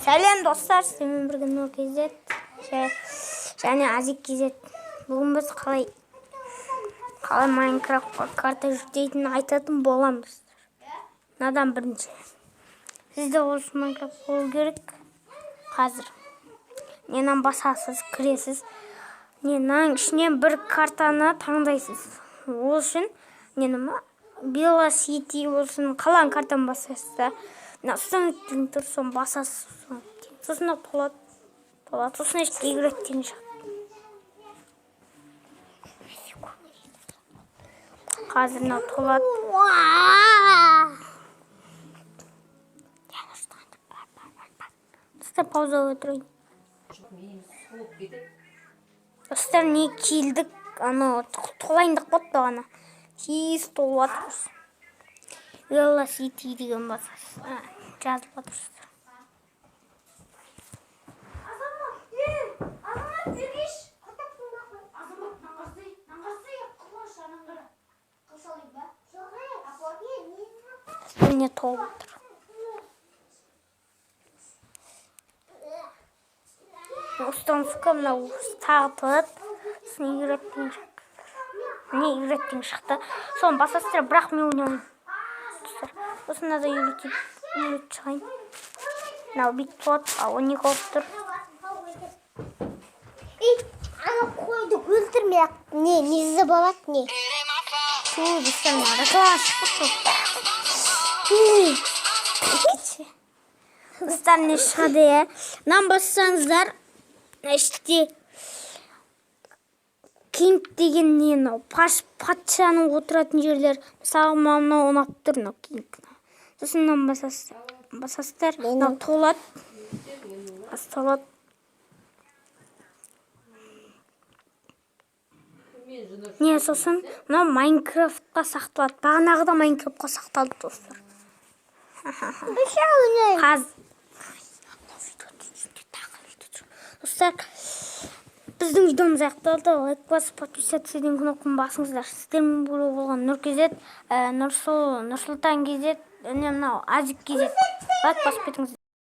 Сәлем достар, сіздермен бірге Нұр KZ және Азик KZ. Бүгін біз қалай Майнкрафтқа карта жүктейтінін айтатын боламыз. Надан бірінші. Сізде осы Майнкрафт болу керек. Қазір. Ненан басасыз, кіресіз. Ненан ішінен бір картаны таңдайсыз. Ол үшін Velocity болсын, қалан картаны басасыз да. Сосын тұрсын басасыз. Сосын толады. Сосын ішке үйреттен шығады. Қазір толады. Достар, пауза өтірейін. Достар, не келдік? Толайындық болды ғана. Тез толады. Velocity деген басасыз. Жазып отырсыздар. Міне толып отыр. Установка мынау тағы толады. Сосын үйреттен шықты. Соны басасыздар, бірақ мен ойнамаймын. Сосын мынада үйретіп шығайын. Мынау бүйтіп болады, 12 болып тұр. Ана қойды өлтірмей-ақ не болады не? Достар, мынада реклама шығып тұр. Достар, не шығады, е? Мынаны бассаңыздар, іште Кинг деген не, патшаның отыратын жерлер. Мысалы, мынау ұнап тұр, Кинг. Сосын мынаны басасыздар, мынау толады. Толады. Не, сосын мынау Майнкрафтқа сақталады. Бағанағыда Майнкрафтқа сақталды, достар. Достар, біздің видеомыз аяқталды. Лайк басып, подписаться еткен кнопканы басыңыздар. Сіздермен бірге болған Нұр KZ, Нұрсұлтан KZ, Азик KZ. Лайк басып кетіңіздер.